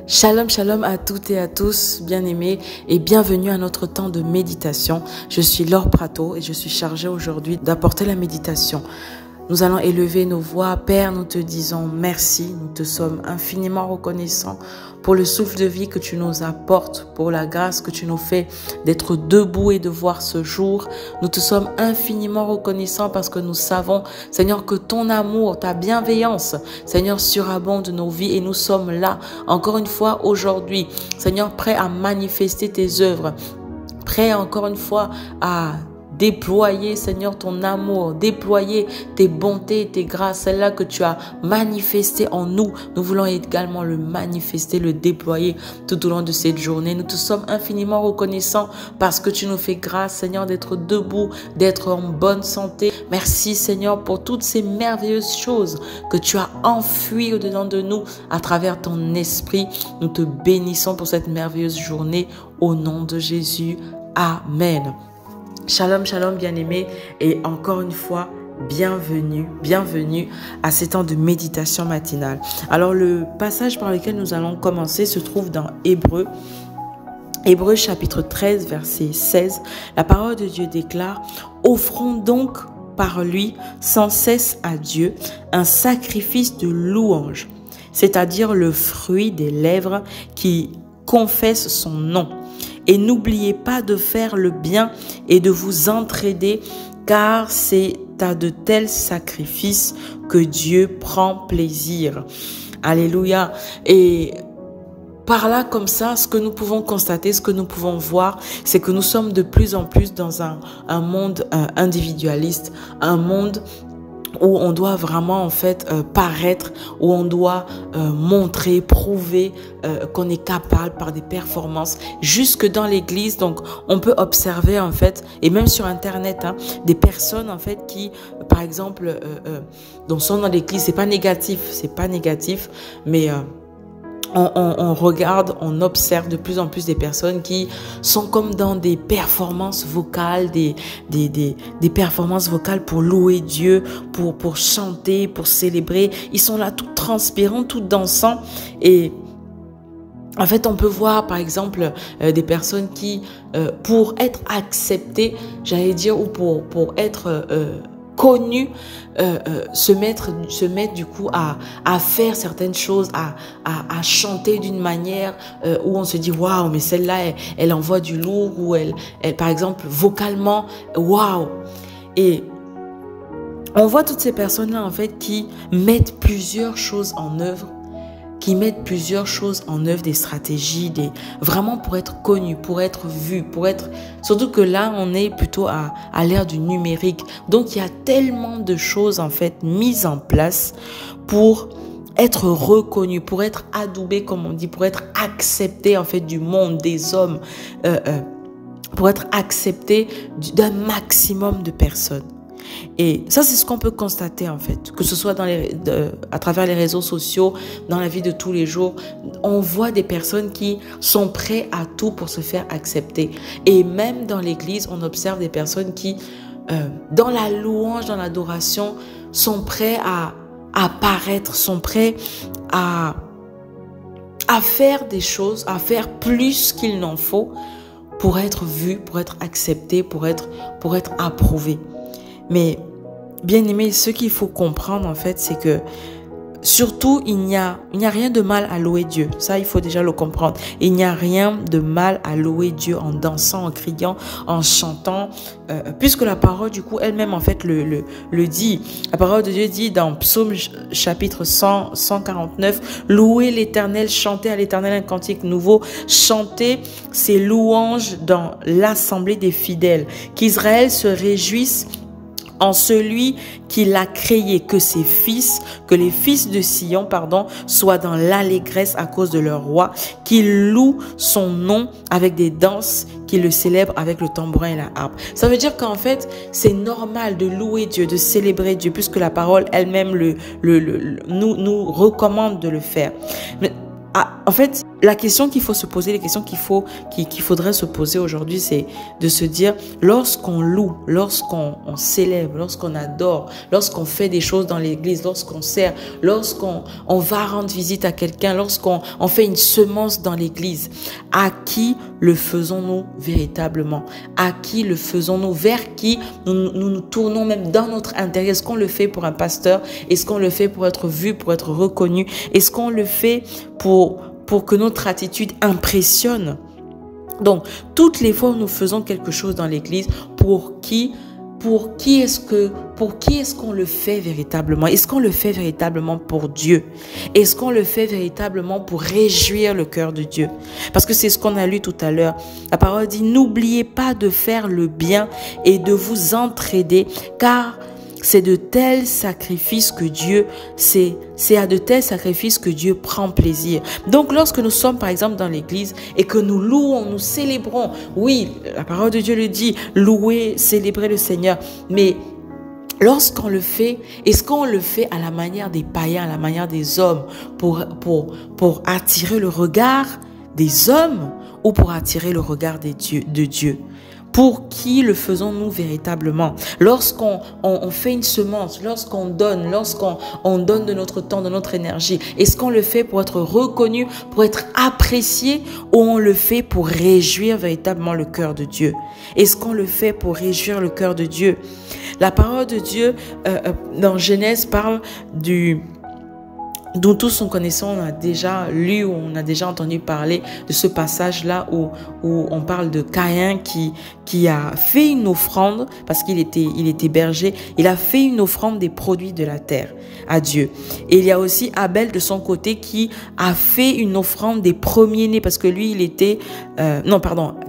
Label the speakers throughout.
Speaker 1: Shalom, shalom à toutes et à tous, bien-aimés, et bienvenue à notre temps de méditation. Je suis Laure Prato et je suis chargée aujourd'hui d'apporter la méditation. Nous allons élever nos voix. Père, nous te disons merci. Nous te sommes infiniment reconnaissants pour le souffle de vie que tu nous apportes, pour la grâce que tu nous fais d'être debout et de voir ce jour. Nous te sommes infiniment reconnaissants parce que nous savons, Seigneur, que ton amour, ta bienveillance, Seigneur, surabonde nos vies et nous sommes là, encore une fois, aujourd'hui, Seigneur, prêt à manifester tes œuvres, prêt encore une fois à déployer, Seigneur, ton amour, déployer tes bontés, tes grâces, celles-là que tu as manifestées en nous. Nous voulons également le manifester, le déployer tout au long de cette journée. Nous te sommes infiniment reconnaissants parce que tu nous fais grâce, Seigneur, d'être debout, d'être en bonne santé. Merci, Seigneur, pour toutes ces merveilleuses choses que tu as enfuies au-dedans de nous à travers ton esprit. Nous te bénissons pour cette merveilleuse journée au nom de Jésus. Amen. Shalom, shalom bien-aimés et encore une fois, bienvenue à ces temps de méditation matinale. Alors le passage par lequel nous allons commencer se trouve dans Hébreux chapitre 13 verset 16. La parole de Dieu déclare: offrons donc par lui sans cesse à Dieu un sacrifice de louange, c'est-à-dire le fruit des lèvres qui confessent son nom. Et n'oubliez pas de faire le bien et de vous entraider, car c'est à de tels sacrifices que Dieu prend plaisir. Alléluia. Et par là, comme ça, ce que nous pouvons constater, ce que nous pouvons voir, c'est que nous sommes de plus en plus dans un monde individualiste, un monde où on doit vraiment en fait paraître, où on doit montrer, prouver qu'on est capable par des performances. Jusque dans l'église, donc on peut observer en fait, et même sur internet, des personnes en fait qui, par exemple, donc sont dans l'église. C'est pas négatif, mais on regarde, on observe de plus en plus des personnes qui sont comme dans des performances vocales, des performances vocales pour louer Dieu, pour chanter, pour célébrer. Ils sont là tout transpirants, tout dansants. Et en fait, on peut voir par exemple des personnes qui, pour être acceptées, j'allais dire, ou pour être connus, se mettre du coup à faire certaines choses, à chanter d'une manière où on se dit waouh, mais celle-là elle envoie du lourd, ou elle par exemple vocalement waouh. Et on voit toutes ces personnes-là en fait qui mettent plusieurs choses en œuvre, des stratégies, vraiment pour être connu, pour être vu, surtout que là, on est plutôt à l'ère du numérique. Donc, il y a tellement de choses, en fait, mises en place pour être reconnu, pour être adoubé, comme on dit, pour être accepté, en fait, du monde, des hommes, pour être accepté d'un maximum de personnes. Et ça, c'est ce qu'on peut constater en fait, que ce soit à travers les réseaux sociaux, dans la vie de tous les jours. On voit des personnes qui sont prêtes à tout pour se faire accepter. Et même dans l'église, on observe des personnes qui, dans la louange, dans l'adoration, sont prêts à paraître, sont prêts à faire des choses, à faire plus qu'il n'en faut pour être vus, pour être acceptés, pour être approuvés. Mais, bien aimé, ce qu'il faut comprendre en fait, c'est que surtout, il n'y a rien de mal à louer Dieu. Ça, il faut déjà le comprendre. Il n'y a rien de mal à louer Dieu en dansant, en criant, en chantant, puisque la parole, du coup, elle-même, en fait, le dit. La parole de Dieu dit dans Psaume chapitre 149, « Louez l'Éternel, chantez à l'Éternel un cantique nouveau, chantez ses louanges dans l'assemblée des fidèles, qu'Israël se réjouisse en celui qui l'a créé, que les fils de Sion, soient dans l'allégresse à cause de leur roi, qu'ils louent son nom avec des danses, qu'ils le célèbrent avec le tambourin et la harpe. » Ça veut dire qu'en fait, c'est normal de louer Dieu, de célébrer Dieu, puisque la parole elle-même nous recommande de le faire. Mais, en fait, la question qu'il faut se poser, les questions qu'il faudrait se poser aujourd'hui, c'est de se dire, lorsqu'on loue, lorsqu'on célèbre, lorsqu'on adore, lorsqu'on fait des choses dans l'église, lorsqu'on sert, lorsqu'on va rendre visite à quelqu'un, lorsqu'on fait une semence dans l'église, à qui le faisons-nous véritablement? À qui le faisons-nous? Vers qui nous tournons même dans notre intérieur? Est-ce qu'on le fait pour un pasteur? Est-ce qu'on le fait pour être vu, pour être reconnu? Est-ce qu'on le fait pour que notre attitude impressionne? Donc, toutes les fois où nous faisons quelque chose dans l'église, pour qui est-ce qu'on le fait véritablement? Est-ce qu'on le fait véritablement pour Dieu? Est-ce qu'on le fait véritablement pour réjouir le cœur de Dieu? Parce que c'est ce qu'on a lu tout à l'heure. La parole dit, n'oubliez pas de faire le bien et de vous entraider, car c'est de tels sacrifices que c'est à de tels sacrifices que Dieu prend plaisir. Donc, lorsque nous sommes, par exemple, dans l'église et que nous louons, nous célébrons, oui, la parole de Dieu le dit, louer, célébrer le Seigneur, mais lorsqu'on le fait, est-ce qu'on le fait à la manière des païens, à la manière des hommes, pour attirer le regard des hommes ou pour attirer le regard de Dieu? Pour qui le faisons-nous véritablement? Lorsqu'on fait une semence, lorsqu'on donne de notre temps, de notre énergie, est-ce qu'on le fait pour être reconnu, pour être apprécié, ou on le fait pour réjouir véritablement le cœur de Dieu? Est-ce qu'on le fait pour réjouir le cœur de Dieu? La parole de Dieu dans Genèse parle dont tous nous connaissons, on a déjà lu ou on a déjà entendu parler de ce passage-là où on parle de Caïn qui a fait une offrande parce qu'il était berger. Il a fait une offrande des produits de la terre à Dieu. Et il y a aussi Abel de son côté qui a fait une offrande des premiers-nés parce que lui,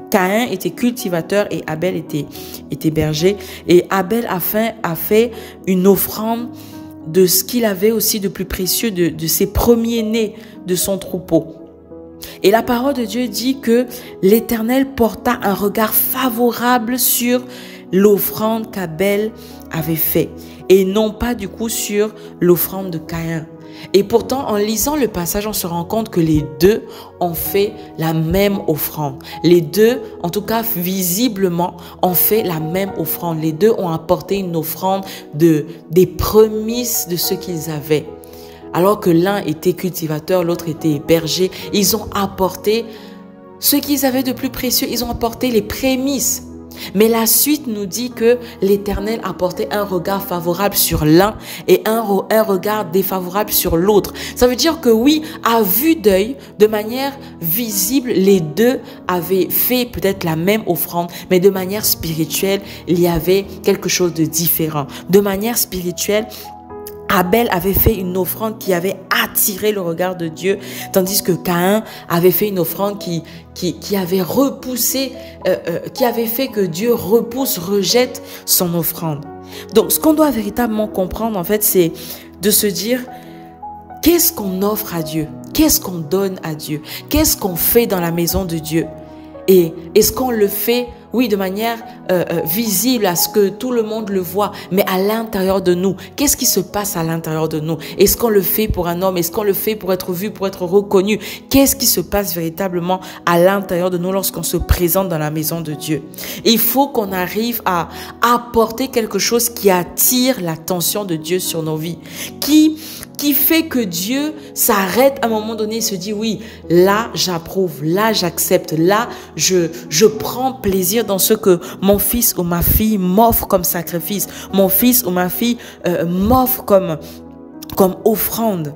Speaker 1: Caïn était cultivateur et Abel était berger. Et Abel a fait une offrande de ce qu'il avait aussi de plus précieux, de ses premiers-nés de son troupeau. Et la parole de Dieu dit que l'Éternel porta un regard favorable sur l'offrande qu'Abel avait fait et non pas du coup sur l'offrande de Caïn. Et pourtant, en lisant le passage, on se rend compte que les deux ont fait la même offrande. Les deux, en tout cas visiblement, ont fait la même offrande. Les deux ont apporté une offrande des prémices de ce qu'ils avaient. Alors que l'un était cultivateur, l'autre était berger, ils ont apporté ce qu'ils avaient de plus précieux. Ils ont apporté les prémices. Mais la suite nous dit que l'Éternel a porté un regard favorable sur l'un et un regard défavorable sur l'autre. Ça veut dire que oui, à vue d'œil, de manière visible, les deux avaient fait peut-être la même offrande, mais de manière spirituelle, il y avait quelque chose de différent. De manière spirituelle, Abel avait fait une offrande qui avait attiré le regard de Dieu, tandis que Caïn avait fait une offrande qui avait repoussé, qui avait fait que Dieu rejette son offrande. Donc, ce qu'on doit véritablement comprendre, en fait, c'est de se dire, qu'est-ce qu'on offre à Dieu? Qu'est-ce qu'on donne à Dieu? Qu'est-ce qu'on fait dans la maison de Dieu? Et est-ce qu'on le fait, oui, de manière visible à ce que tout le monde le voit, mais à l'intérieur de nous, qu'est-ce qui se passe à l'intérieur de nous? Est-ce qu'on le fait pour un homme? Est-ce qu'on le fait pour être vu, pour être reconnu? Qu'est-ce qui se passe véritablement à l'intérieur de nous lorsqu'on se présente dans la maison de Dieu? Il faut qu'on arrive à apporter quelque chose qui attire l'attention de Dieu sur nos vies, qui fait que Dieu s'arrête à un moment donné et se dit, oui, là, j'approuve, là, j'accepte, là, je prends plaisir dans ce que mon fils ou ma fille m'offre comme sacrifice, mon fils ou ma fille m'offre comme offrande.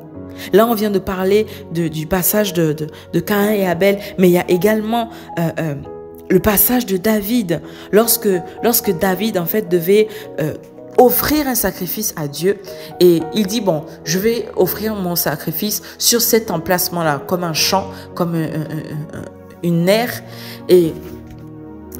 Speaker 1: Là, on vient de parler du passage de Caïn et Abel, mais il y a également le passage de David. Lorsque David, en fait, devait offrir un sacrifice à Dieu, et il dit, bon, je vais offrir mon sacrifice sur cet emplacement-là, comme un champ, comme une aire, et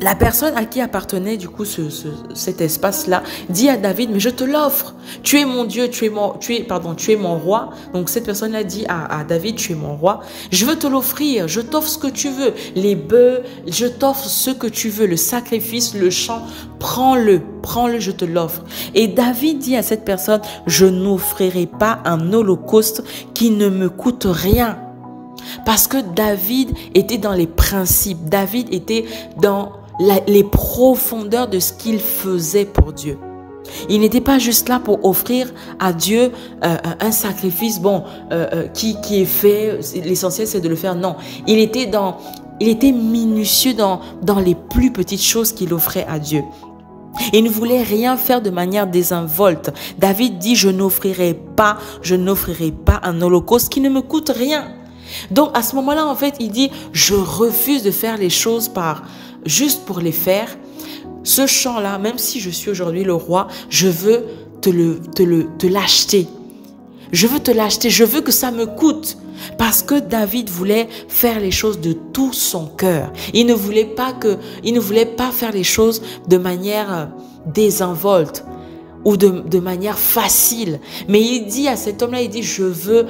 Speaker 1: la personne à qui appartenait du coup cet espace-là dit à David, mais je te l'offre, tu es mon Dieu, tu es mon roi. Donc cette personne-là dit à David, tu es mon roi, je veux te l'offrir, je t'offre ce que tu veux, les bœufs, je t'offre ce que tu veux, le sacrifice, le champ, prends-le, je te l'offre. Et David dit à cette personne, je n'offrirai pas un holocauste qui ne me coûte rien. Parce que David était dans les principes. David était dans les profondeurs de ce qu'il faisait pour Dieu. Il n'était pas juste là pour offrir à Dieu un sacrifice qui est fait. L'essentiel, c'est de le faire. Non, il était minutieux dans les plus petites choses qu'il offrait à Dieu. Il ne voulait rien faire de manière désinvolte. David dit, je n'offrirai pas un holocauste qui ne me coûte rien. Donc à ce moment-là, en fait, il dit, je refuse de faire les choses juste pour les faire. Ce champ-là, même si je suis aujourd'hui le roi, je veux te l'acheter. Je veux te l'acheter, je veux que ça me coûte. Parce que David voulait faire les choses de tout son cœur. Il ne voulait pas faire les choses de manière désinvolte ou de manière facile. Mais il dit à cet homme-là, il dit, je veux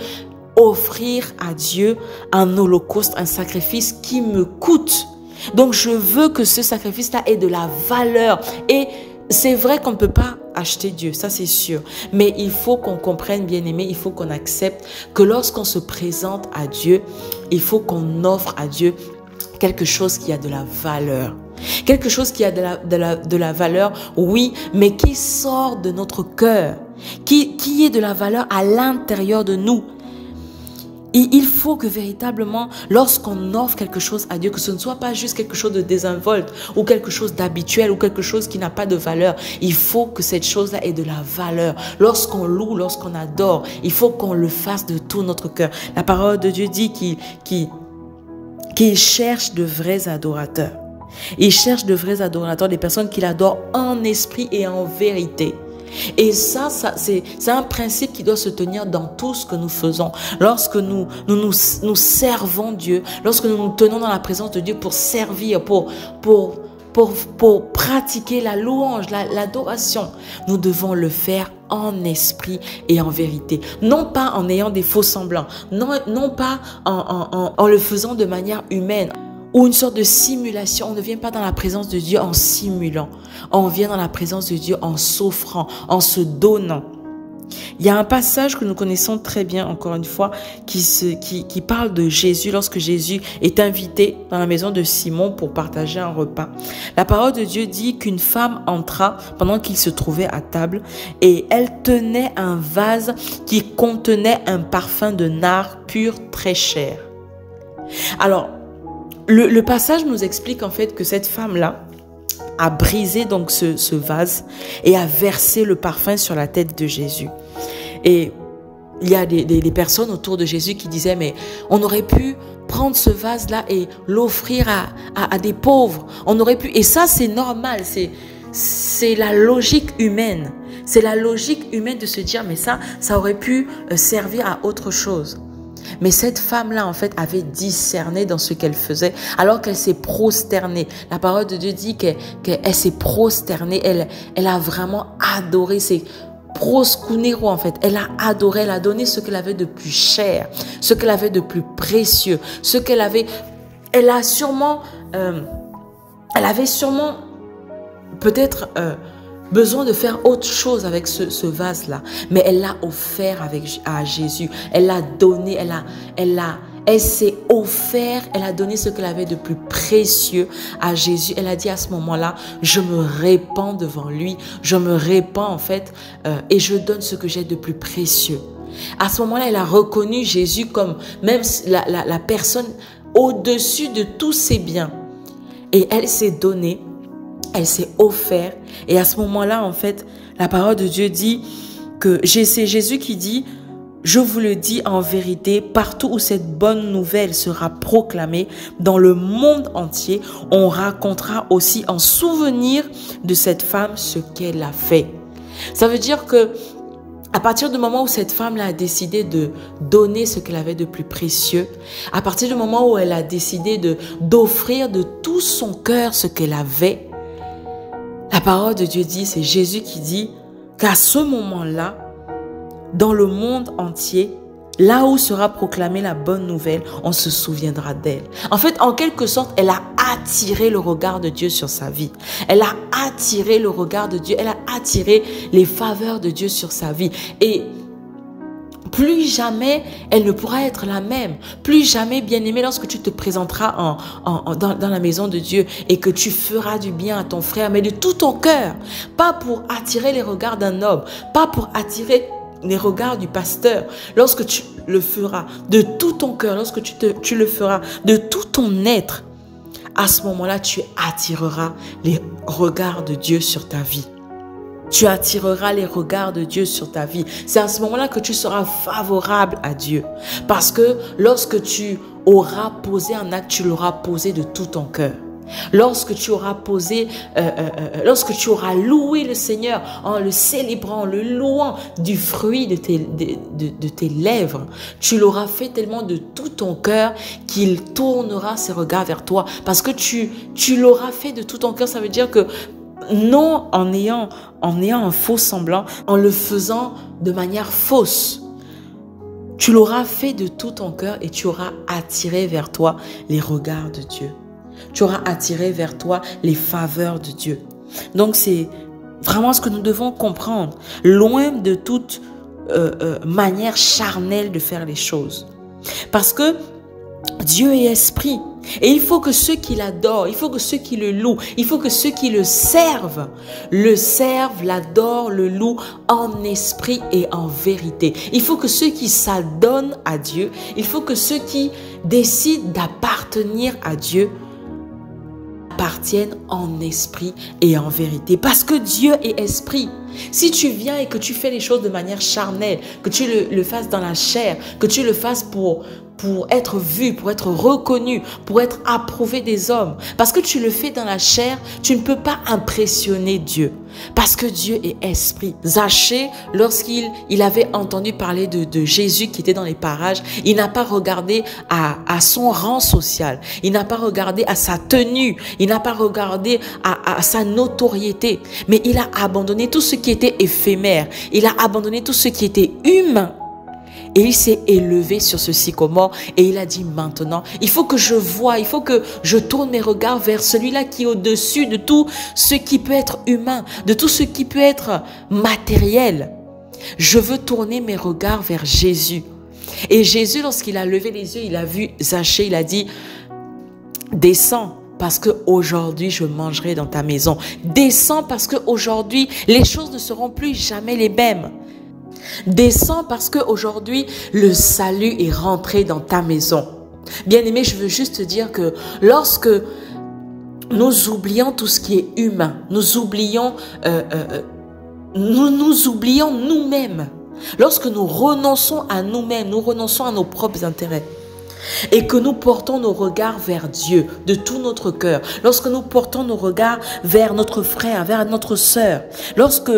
Speaker 1: offrir à Dieu un holocauste, un sacrifice qui me coûte. Donc je veux que ce sacrifice-là ait de la valeur. Et c'est vrai qu'on ne peut pas acheter Dieu, ça c'est sûr. Mais il faut qu'on comprenne, bien aimé, il faut qu'on accepte que lorsqu'on se présente à Dieu, il faut qu'on offre à Dieu quelque chose qui a de la valeur. Quelque chose qui a de la valeur, oui, mais qui sort de notre cœur, qui est de la valeur à l'intérieur de nous. Et il faut que véritablement, lorsqu'on offre quelque chose à Dieu, que ce ne soit pas juste quelque chose de désinvolte ou quelque chose d'habituel ou quelque chose qui n'a pas de valeur. Il faut que cette chose-là ait de la valeur. Lorsqu'on loue, lorsqu'on adore, il faut qu'on le fasse de tout notre cœur. La parole de Dieu dit qu'il cherche de vrais adorateurs. Il cherche de vrais adorateurs, des personnes qui l'adorent en esprit et en vérité. Et ça c'est un principe qui doit se tenir dans tout ce que nous faisons. Lorsque nous servons Dieu, lorsque nous nous tenons dans la présence de Dieu pour servir, pour pratiquer la louange, l'adoration, nous devons le faire en esprit et en vérité. Non pas en ayant des faux semblants, non pas en le faisant de manière humaine, ou une sorte de simulation. On ne vient pas dans la présence de Dieu en simulant. On vient dans la présence de Dieu en s'offrant, en se donnant. Il y a un passage que nous connaissons très bien, encore une fois, qui parle de Jésus lorsque Jésus est invité dans la maison de Simon pour partager un repas. La parole de Dieu dit qu'une femme entra pendant qu'il se trouvait à table et elle tenait un vase qui contenait un parfum de nard pur très cher. Alors, le passage nous explique en fait que cette femme-là a brisé donc ce vase et a versé le parfum sur la tête de Jésus. Et il y a des personnes autour de Jésus qui disaient, mais on aurait pu prendre ce vase-là et l'offrir à des pauvres. On aurait pu, et ça c'est normal, c'est la logique humaine. C'est la logique humaine de se dire, mais ça aurait pu servir à autre chose. Mais cette femme-là, en fait, avait discerné dans ce qu'elle faisait, alors qu'elle s'est prosternée. La parole de Dieu dit qu'elle s'est prosternée, elle a vraiment adoré, c'est proskunero en fait. Elle a adoré, elle a donné ce qu'elle avait de plus cher, ce qu'elle avait de plus précieux, ce qu'elle avait. Elle avait sûrement peut-être besoin de faire autre chose avec ce vase-là. Mais elle l'a offert à Jésus. Elle l'a donné, elle s'est offert, elle a donné ce qu'elle avait de plus précieux à Jésus. Elle a dit à ce moment-là, je me répands devant lui, je me répands en fait et je donne ce que j'ai de plus précieux. À ce moment-là, elle a reconnu Jésus comme même la personne au-dessus de tous ses biens. Et elle s'est donnée. Elle s'est offerte et à ce moment-là, en fait, la parole de Dieu dit que c'est Jésus qui dit, je vous le dis en vérité, partout où cette bonne nouvelle sera proclamée dans le monde entier, on racontera aussi en souvenir de cette femme ce qu'elle a fait. Ça veut dire que à partir du moment où cette femme-là a décidé de donner ce qu'elle avait de plus précieux, à partir du moment où elle a décidé d'offrir de tout son cœur ce qu'elle avait, la parole de Dieu dit, c'est Jésus qui dit qu'à ce moment-là, dans le monde entier, là où sera proclamée la bonne nouvelle, on se souviendra d'elle. En fait, en quelque sorte, elle a attiré le regard de Dieu sur sa vie. Elle a attiré le regard de Dieu, elle a attiré les faveurs de Dieu sur sa vie. Et plus jamais elle ne pourra être la même. Plus jamais, bien-aimé, lorsque tu te présenteras dans la maison de Dieu et que tu feras du bien à ton frère, mais de tout ton cœur, pas pour attirer les regards d'un homme, pas pour attirer les regards du pasteur. Lorsque tu le feras de tout ton cœur, lorsque tu le feras de tout ton être, à ce moment-là, tu attireras les regards de Dieu sur ta vie. Tu attireras les regards de Dieu sur ta vie. C'est à ce moment-là que tu seras favorable à Dieu. Parce que lorsque tu auras posé un acte, tu l'auras posé de tout ton cœur. Lorsque tu auras lorsque tu auras loué le Seigneur en le célébrant, en le louant du fruit de tes lèvres, tu l'auras fait tellement de tout ton cœur qu'il tournera ses regards vers toi. Parce que tu l'auras fait de tout ton cœur, ça veut dire que non en ayant un faux semblant, en le faisant de manière fausse. Tu l'auras fait de tout ton cœur et tu auras attiré vers toi les regards de Dieu. Tu auras attiré vers toi les faveurs de Dieu. Donc c'est vraiment ce que nous devons comprendre. Loin de toute manière charnelle de faire les choses. Parce que Dieu est esprit. Et il faut que ceux qui l'adorent, il faut que ceux qui le louent, il faut que ceux qui le servent, l'adorent, le louent en esprit et en vérité. Il faut que ceux qui s'adonnent à Dieu, il faut que ceux qui décident d'appartenir à Dieu appartiennent en esprit et en vérité. Parce que Dieu est esprit. Si tu viens et que tu fais les choses de manière charnelle, que tu le fasses dans la chair, que tu le fasses pour être vu, pour être reconnu, pour être approuvé des hommes. Parce que tu le fais dans la chair, tu ne peux pas impressionner Dieu. Parce que Dieu est esprit. Zachée, lorsqu'il avait entendu parler de Jésus qui était dans les parages, il n'a pas regardé à son rang social. Il n'a pas regardé à sa tenue. Il n'a pas regardé à sa notoriété. Mais il a abandonné tout ce qui était éphémère. Il a abandonné tout ce qui était humain. Et il s'est élevé sur ce sycomore et il a dit maintenant, il faut que je voie, il faut que je tourne mes regards vers celui-là qui est au-dessus de tout ce qui peut être humain, de tout ce qui peut être matériel. Je veux tourner mes regards vers Jésus. Et Jésus, lorsqu'il a levé les yeux, il a vu Zachée, il a dit, descends. Parce qu'aujourd'hui, je mangerai dans ta maison. Descends parce qu'aujourd'hui, les choses ne seront plus jamais les mêmes. Descends parce qu'aujourd'hui, le salut est rentré dans ta maison. Bien-aimé, je veux juste te dire que lorsque nous oublions tout ce qui est humain, nous oublions nous-mêmes. Lorsque nous renonçons à nous-mêmes, nous renonçons à nos propres intérêts. Et que nous portons nos regards vers Dieu de tout notre cœur. Lorsque nous portons nos regards vers notre frère, vers notre sœur. Lorsque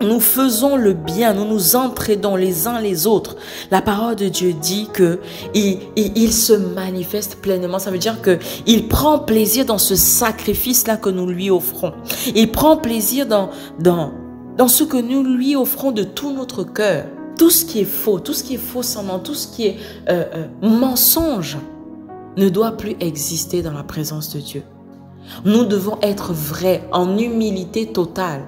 Speaker 1: nous faisons le bien, nous nous entraidons les uns les autres. La parole de Dieu dit que il se manifeste pleinement. Ça veut dire que il prend plaisir dans ce sacrifice-là que nous lui offrons. Il prend plaisir dans ce que nous lui offrons de tout notre cœur. Tout ce qui est faux, tout ce qui est faux semblant, tout ce qui est mensonge ne doit plus exister dans la présence de Dieu. Nous devons être vrais, en humilité totale.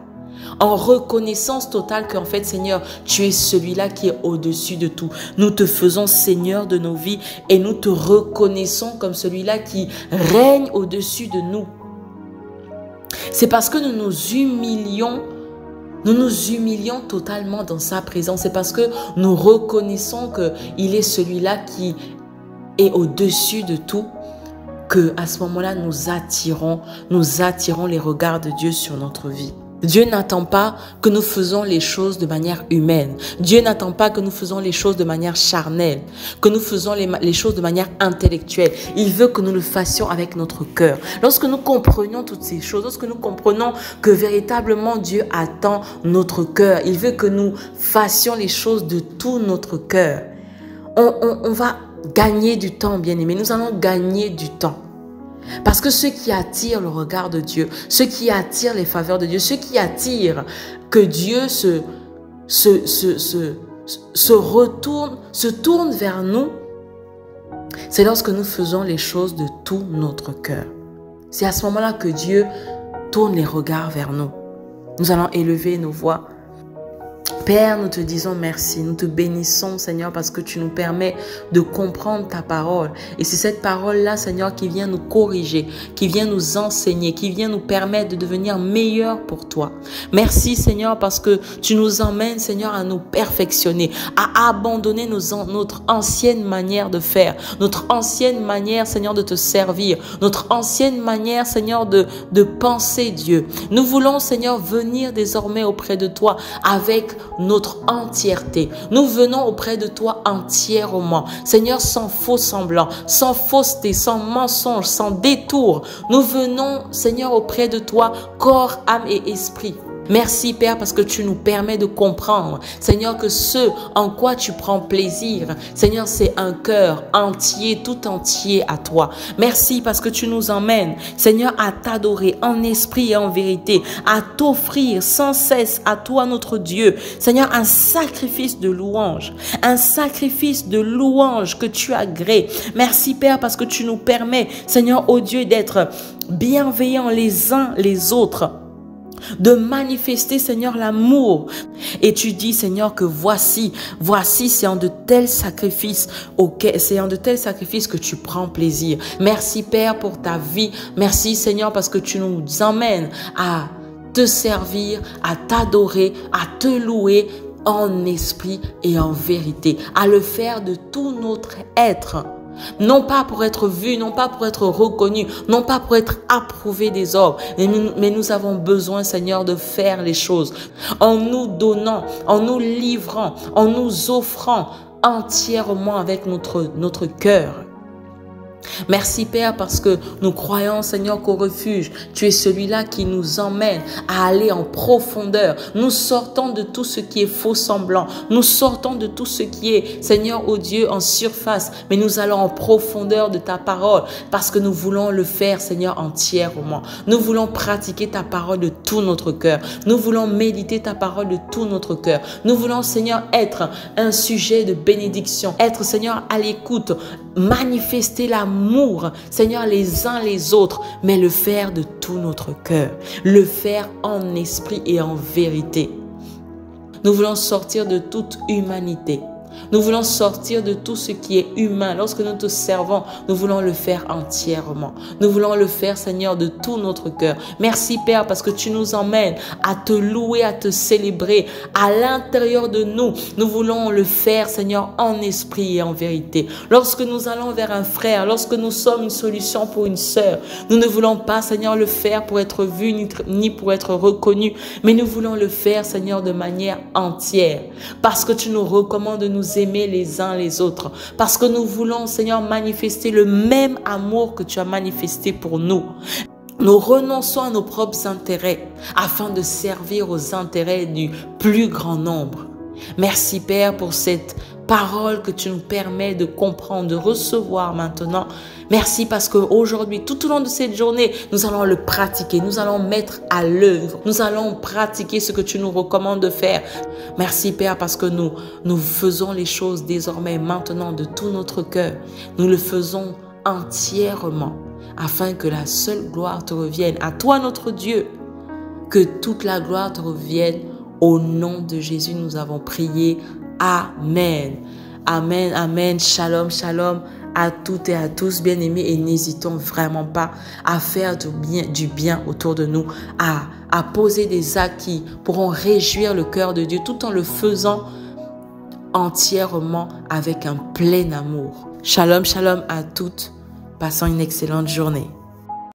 Speaker 1: En reconnaissance totale qu'en fait, Seigneur, tu es celui-là qui est au-dessus de tout. Nous te faisons Seigneur de nos vies et nous te reconnaissons comme celui-là qui règne au-dessus de nous. C'est parce que nous nous humilions totalement dans sa présence. C'est parce que nous reconnaissons qu'il est celui-là qui est au-dessus de tout qu'à ce moment-là, nous attirons les regards de Dieu sur notre vie. Dieu n'attend pas que nous faisons les choses de manière humaine. Dieu n'attend pas que nous faisons les choses de manière charnelle, que nous faisons les choses de manière intellectuelle. Il veut que nous le fassions avec notre cœur. Lorsque nous comprenons toutes ces choses, lorsque nous comprenons que véritablement Dieu attend notre cœur, il veut que nous fassions les choses de tout notre cœur. On va gagner du temps, bien-aimés. Nous allons gagner du temps. Parce que ce qui attire le regard de Dieu, ce qui attire les faveurs de Dieu, ce qui attire que Dieu se tourne vers nous, c'est lorsque nous faisons les choses de tout notre cœur. C'est à ce moment-là que Dieu tourne les regards vers nous. Nous allons élever nos voix Père, nous te disons merci, nous te bénissons, Seigneur, parce que tu nous permets de comprendre ta parole. Et c'est cette parole-là, Seigneur, qui vient nous corriger, qui vient nous enseigner, qui vient nous permettre de devenir meilleurs pour toi. Merci, Seigneur, parce que tu nous emmènes, Seigneur, à nous perfectionner, à abandonner notre ancienne manière de faire, notre ancienne manière, Seigneur, de te servir, notre ancienne manière, Seigneur, de penser, Dieu. Nous voulons, Seigneur, venir désormais auprès de toi avec notre entièreté. Nous venons auprès de toi entièrement. Seigneur, sans faux semblant, sans fausseté, sans mensonge, sans détour. Nous venons, Seigneur, auprès de toi, corps, âme et esprit. Merci Père parce que tu nous permets de comprendre, Seigneur, que ce en quoi tu prends plaisir, Seigneur, c'est un cœur entier, tout entier à toi. Merci parce que tu nous emmènes, Seigneur, à t'adorer en esprit et en vérité, à t'offrir sans cesse à toi notre Dieu, Seigneur, un sacrifice de louange que tu agrées. Merci Père parce que tu nous permets, Seigneur, ô Dieu, d'être bienveillants les uns les autres, de manifester, Seigneur, l'amour. Et tu dis, Seigneur, que voici, c'est en de tels sacrifices, c'est en de tels sacrifices que tu prends plaisir. Merci, Père, pour ta vie. Merci, Seigneur, parce que tu nous emmènes à te servir, à t'adorer, à te louer en esprit et en vérité, à le faire de tout notre être. Non pas pour être vu, non pas pour être reconnu, non pas pour être approuvé des hommes, mais nous avons besoin, Seigneur, de faire les choses en nous donnant, en nous livrant, en nous offrant entièrement avec notre cœur. Merci Père parce que nous croyons, Seigneur, qu'au refuge, tu es celui-là qui nous emmène à aller en profondeur. Nous sortons de tout ce qui est faux semblant. Nous sortons de tout ce qui est, Seigneur, ô Dieu, en surface. Mais nous allons en profondeur de ta parole parce que nous voulons le faire, Seigneur, entièrement. Nous voulons pratiquer ta parole de tout notre cœur. Nous voulons méditer ta parole de tout notre cœur. Nous voulons, Seigneur, être un sujet de bénédiction. Être, Seigneur, à l'écoute. Manifester l'amour, Seigneur, les uns les autres, mais le faire de tout notre cœur, le faire en esprit et en vérité. Nous voulons sortir de toute humanité. Nous voulons sortir de tout ce qui est humain. Lorsque nous te servons, nous voulons le faire entièrement. Nous voulons le faire, Seigneur, de tout notre cœur. Merci, Père, parce que tu nous emmènes à te louer, à te célébrer à l'intérieur de nous. Nous voulons le faire, Seigneur, en esprit et en vérité. Lorsque nous allons vers un frère, lorsque nous sommes une solution pour une sœur, nous ne voulons pas, Seigneur, le faire pour être vu ni pour être reconnu, mais nous voulons le faire, Seigneur, de manière entière. Parce que tu nous recommandes de nous aimer les uns les autres. Parce que nous voulons, Seigneur, manifester le même amour que tu as manifesté pour nous. Nous renonçons à nos propres intérêts afin de servir aux intérêts du plus grand nombre. Merci Père pour cette parole que tu nous permets de comprendre, de recevoir maintenant. Merci parce qu'aujourd'hui, tout au long de cette journée, nous allons le pratiquer, nous allons mettre à l'œuvre, nous allons pratiquer ce que tu nous recommandes de faire. Merci Père parce que nous faisons les choses désormais maintenant de tout notre cœur. Nous le faisons entièrement afin que la seule gloire te revienne. À toi notre Dieu, que toute la gloire te revienne. Au nom de Jésus, nous avons prié. Amen. Amen, amen. Shalom, shalom à toutes et à tous, bien-aimés. Et n'hésitons vraiment pas à faire du bien autour de nous, à poser des actes qui pourront réjouir le cœur de Dieu tout en le faisant entièrement avec un plein amour. Shalom, shalom à toutes. Passons une excellente journée.